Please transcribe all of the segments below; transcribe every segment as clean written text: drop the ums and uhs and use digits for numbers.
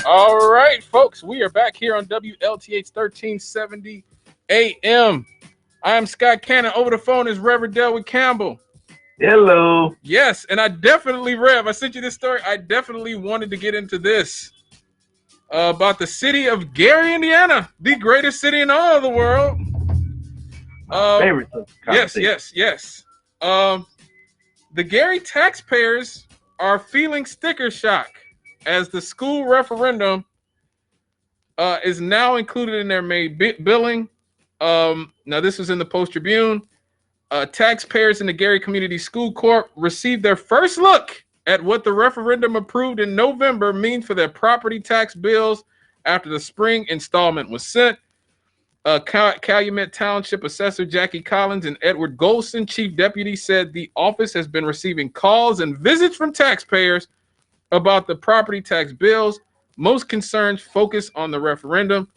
All right, folks, we are back here on WLTH 1370 AM. I am Scott Cannon. Over the phone is Reverend Delwyn Campbell. Hello. Yes, and I definitely, Rev, I sent you this story. I definitely wanted to get into this about the city of Gary, Indiana, the greatest city in all of the world. My favorite Yes, conversation. yes, yes. Um, the Gary taxpayers are feeling sticker shock as the school referendum is now included in their May billing. Now, this was in the Post Tribune. Taxpayers in the Gary Community School Corp received their first look at what the referendum approved in November means for their property tax bills after the spring installment was sent. Calumet Township Assessor Jackie Collins and Edward Golson, Chief Deputy, said the office has been receiving calls and visits from taxpayers about the property tax bills. Most concerns focus on the referendum.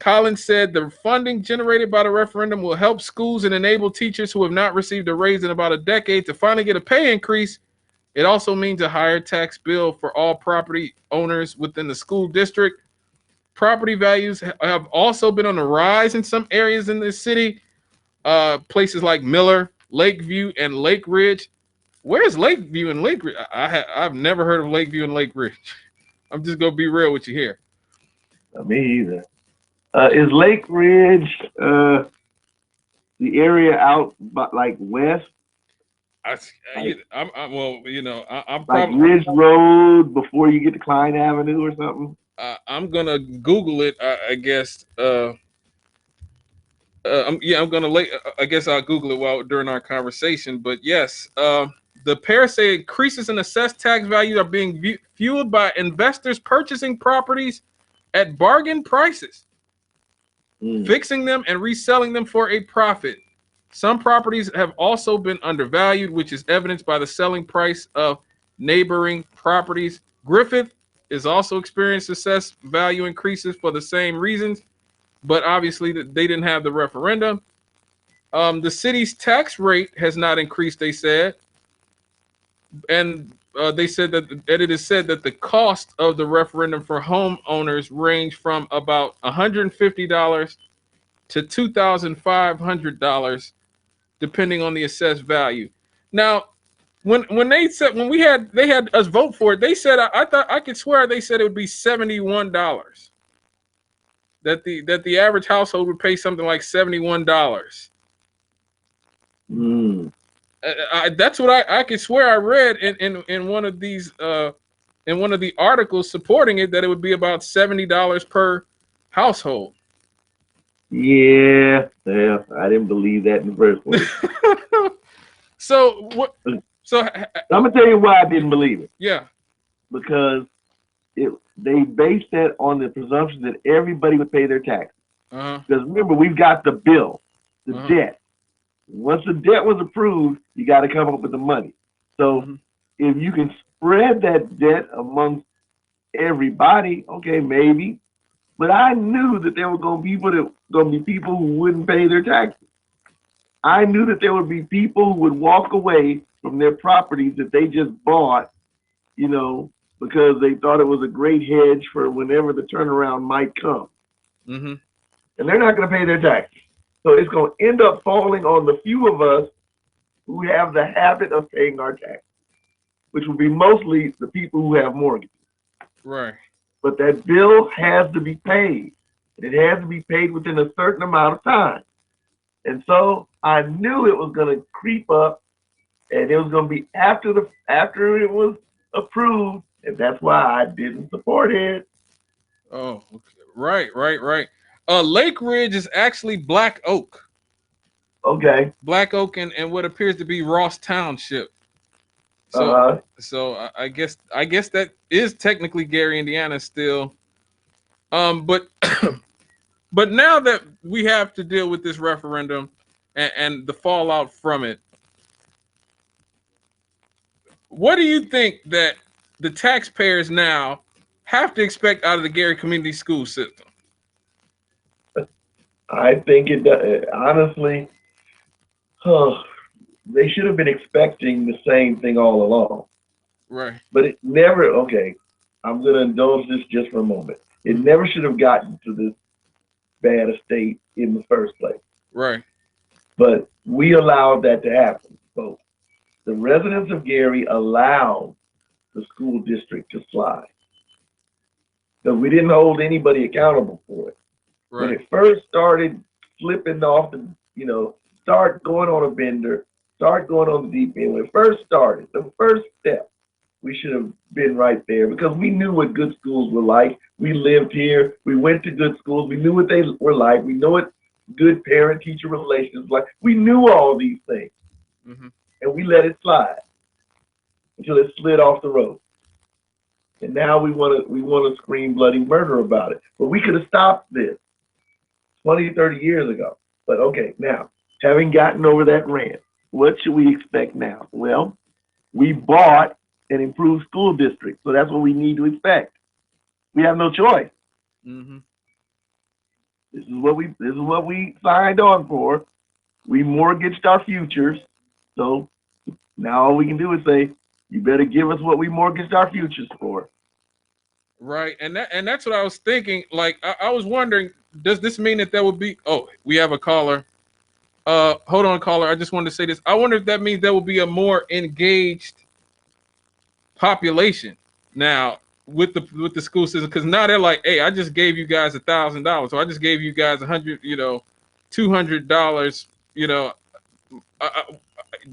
Collins said the funding generated by the referendum will help schools and enable teachers who have not received a raise in about a decade to finally get a pay increase. It also means a higher tax bill for all property owners within the school district. Property values have also been on the rise in some areas in this city. Places like Miller, Lakeview, and Lake Ridge. Where's Lakeview and Lake Ridge? I've never heard of Lakeview and Lake Ridge. I'm just gonna be real with you here. Me either. Is Lake Ridge the area out but like west, Well, I'm like probably Ridge Road before you get to Klein Avenue or something? I'm gonna Google it. I guess. I'm gonna lay. I guess I'll Google it while during our conversation. But yes, the pair say increases in assessed tax values are being fueled by investors purchasing properties at bargain prices, fixing them and reselling them for a profit. Some properties have also been undervalued, which is evidenced by the selling price of neighboring properties. Griffith is also experienced assessed value increases for the same reasons, but obviously they didn't have the referendum. The city's tax rate has not increased, they said, and they said that it is said that the cost of the referendum for homeowners range from about $150 to $2,500, depending on the assessed value. Now, when they had us vote for it, they said I thought I could swear they said it would be $71. That the average household would pay something like $71. That's what I could swear I read in one of these in one of the articles supporting it, that it would be about $70 per household. Yeah, I didn't believe that in the first place. So what? So I'm gonna tell you why I didn't believe it. Yeah, because they based that on the presumption that everybody would pay their taxes. Because remember, we've got the bill, the debt. Once the debt was approved, you got to come up with the money. So if you can spread that debt amongst everybody, okay, maybe. But I knew that there were going to be people who wouldn't pay their taxes. I knew that there would be people who would walk away from their properties that they just bought, because they thought it was a great hedge for whenever the turnaround might come. And they're not going to pay their taxes. So it's going to end up falling on the few of us who have the habit of paying our taxes, which will be mostly the people who have mortgages. Right. But that bill has to be paid. It has to be paid within a certain amount of time. And so I knew it was going to creep up, and it was going to be after it was approved, and that's why I didn't support it. Oh, okay. Right. Lake Ridge is actually Black Oak. Okay. Black Oak and what appears to be Ross Township. So I guess that is technically Gary, Indiana still. But but now that we have to deal with this referendum and the fallout from it, what do you think that the taxpayers now have to expect out of the Gary Community School System? I think honestly, they should have been expecting the same thing all along. Right. But it never, okay. I'm going to indulge this just for a moment. It never should have gotten to this bad a state in the first place. Right. But we allowed that to happen. So the residents of Gary allowed the school district to slide. Because we didn't hold anybody accountable for it. Right. When it first started flipping off the, start going on a bender, start going on the deep end. When it first started, the first step, we should have been right there because we knew what good schools were like. We lived here. We went to good schools. We knew what they were like. We know what good parent-teacher relations were like. We knew all these things. Mm-hmm. And we let it slide until it slid off the road. And now we want to scream bloody murder about it. But we could have stopped this 20, 30 years ago. But okay, now, having gotten over that rant, what should we expect now? Well, we bought an improved school district, so that's what we need to expect. We have no choice. Mm-hmm. This is what we signed on for. We mortgaged our futures, so now all we can do is say, you better give us what we mortgaged our futures for. Right, and that's what I was thinking. Like I was wondering, does this mean that there will be? Oh, we have a caller. Hold on, caller. I just wanted to say this. I wonder if that means there will be a more engaged population now with the school system, because now they're like, hey, I just gave you guys $1,000, so I just gave you guys $100, $200,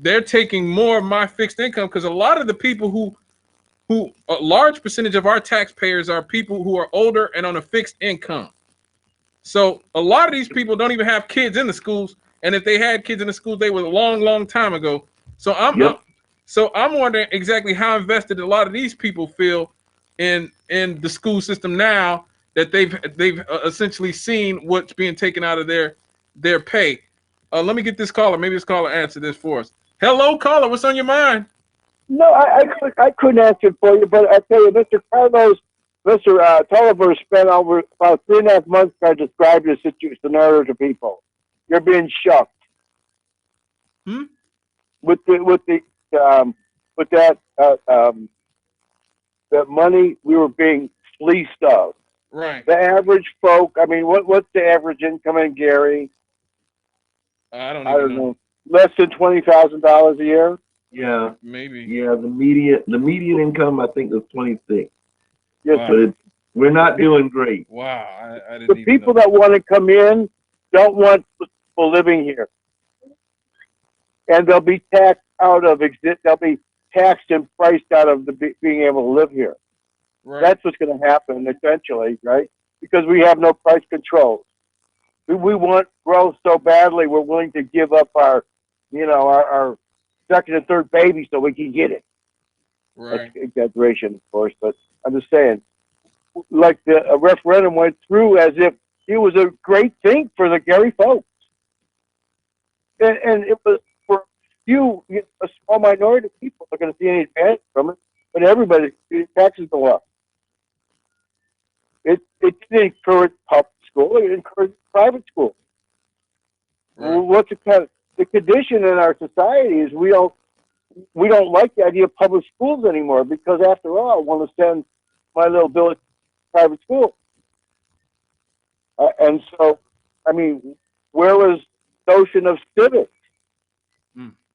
they're taking more of my fixed income, because a lot of the people who a large percentage of our taxpayers are people who are older and on a fixed income. So a lot of these people don't even have kids in the schools, and if they had kids in the schools, they were a long time ago. So I'm wondering exactly how invested a lot of these people feel in the school system now that they've essentially seen what's being taken out of their pay. Let me get this caller. Maybe this caller answer this for us. Hello, caller. What's on your mind? No, I couldn't answer it for you, but I tell you, Mr. Tulliver spent over about 3.5 months trying to describe the scenario to people. You're being shocked. With that money we were being fleeced of. Right. The average folk. I mean, what's the average income in Gary? I don't know. Less than $20,000 a year. Yeah, maybe. Yeah, the median income I think was 26. Yes, wow. But we're not doing great. Wow, I didn't. The people that want to come in don't want people living here, and they'll be taxed out of They'll be taxed and priced out of being able to live here. Right. That's what's going to happen eventually, right? Because we have no price controls. We want growth so badly, we're willing to give up our second and third baby so we can get it. Right. That's exaggeration, of course, but I'm just saying, like the referendum went through as if it was a great thing for the Gary folks. And it was for a small minority of people that are going to see any advantage from it, but everybody, taxes go up. It didn't encourage public school, it encouraged private school. Right. The condition in our society is we don't like the idea of public schools anymore, because after all, I want to send my little Billy to private school. And so, I mean, where was the notion of civics?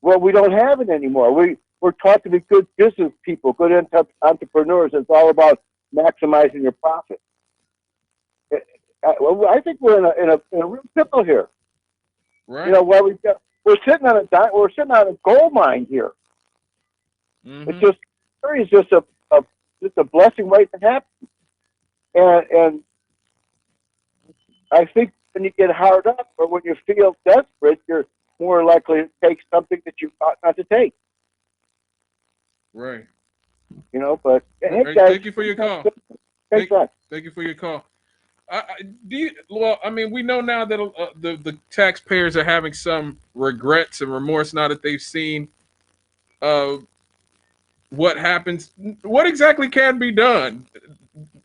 Well, we don't have it anymore. We're taught to be good business people, good entrepreneurs. It's all about maximizing your profit. I think we're in a real pickle here. Right. We're sitting on a gold mine here. Mm-hmm. It's just a blessing waiting to happen. And I think when you get hard up or when you feel desperate, you're more likely to take something that you ought not to take. Right. But hey, guys, thank you for your call. Thank you for your call. We know now that the taxpayers are having some regrets and remorse now that they've seen what happens. What exactly can be done?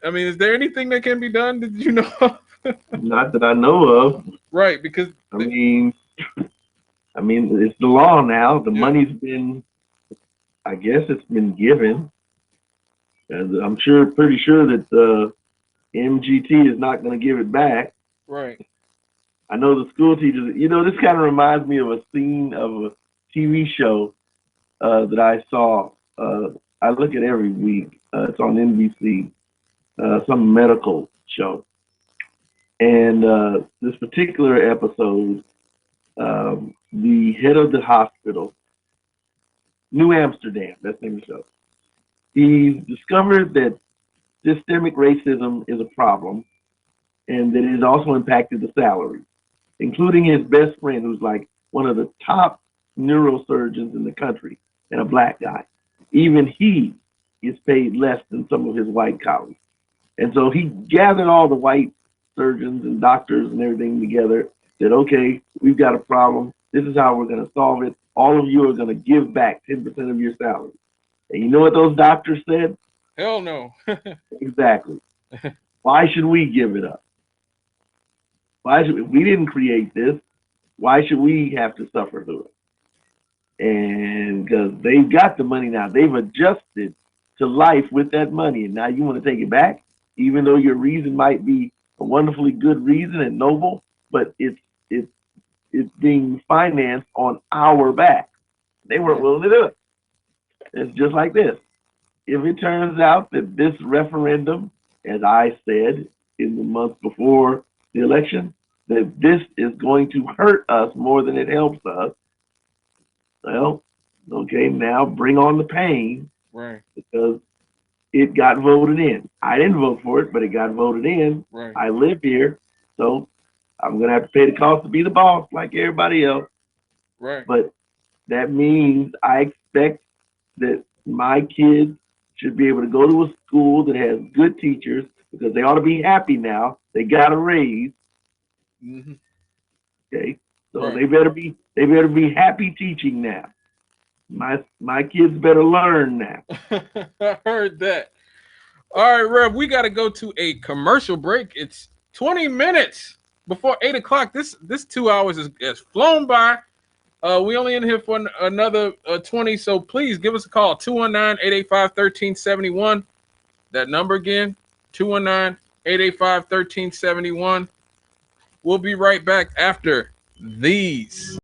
I mean, is there anything that can be done? Did you know? Not that I know of. Right, because I mean, it's the law now. The money's been, I guess, it's been given. And I'm pretty sure that MGT is not going to give it back. Right. I know the school teachers. This kind of reminds me of a scene of a TV show that I saw. I look at every week. It's on NBC. Some medical show. And this particular episode, the head of the hospital, New Amsterdam, that's the name of the show, he discovered that systemic racism is a problem and that it has also impacted the salary, including his best friend, who's like one of the top neurosurgeons in the country and a black guy. Even he is paid less than some of his white colleagues. And so he gathered all the white surgeons and doctors and everything together, said, okay, we've got a problem. This is how we're going to solve it. All of you are going to give back 10% of your salary. And you know what those doctors said? Hell no. Exactly. Why should we give it up? We didn't create this. Why should we have to suffer through it? And because they've got the money now, they've adjusted to life with that money. And now you want to take it back, even though your reason might be a wonderfully good reason and noble, but it's being financed on our back. They weren't willing to do it. It's just like this. If it turns out that this referendum, as I said in the month before the election, that this is going to hurt us more than it helps us, well, okay, now bring on the pain. Right. Because it got voted in. I didn't vote for it, but it got voted in. Right. I live here, so I'm going to have to pay the cost to be the boss like everybody else. Right. But that means I expect that my kids should be able to go to a school that has good teachers, because they ought to be happy now. They got a raise. Mm-hmm. Okay, so right. they better be happy teaching now. My kids better learn now. I heard that. All right, Rev, we got to go to a commercial break. It's 20 minutes before 8 o'clock. This 2 hours has flown by. We only in here for another 20, so please give us a call, 219-885-1371. That number again, 219-885-1371. We'll be right back after these.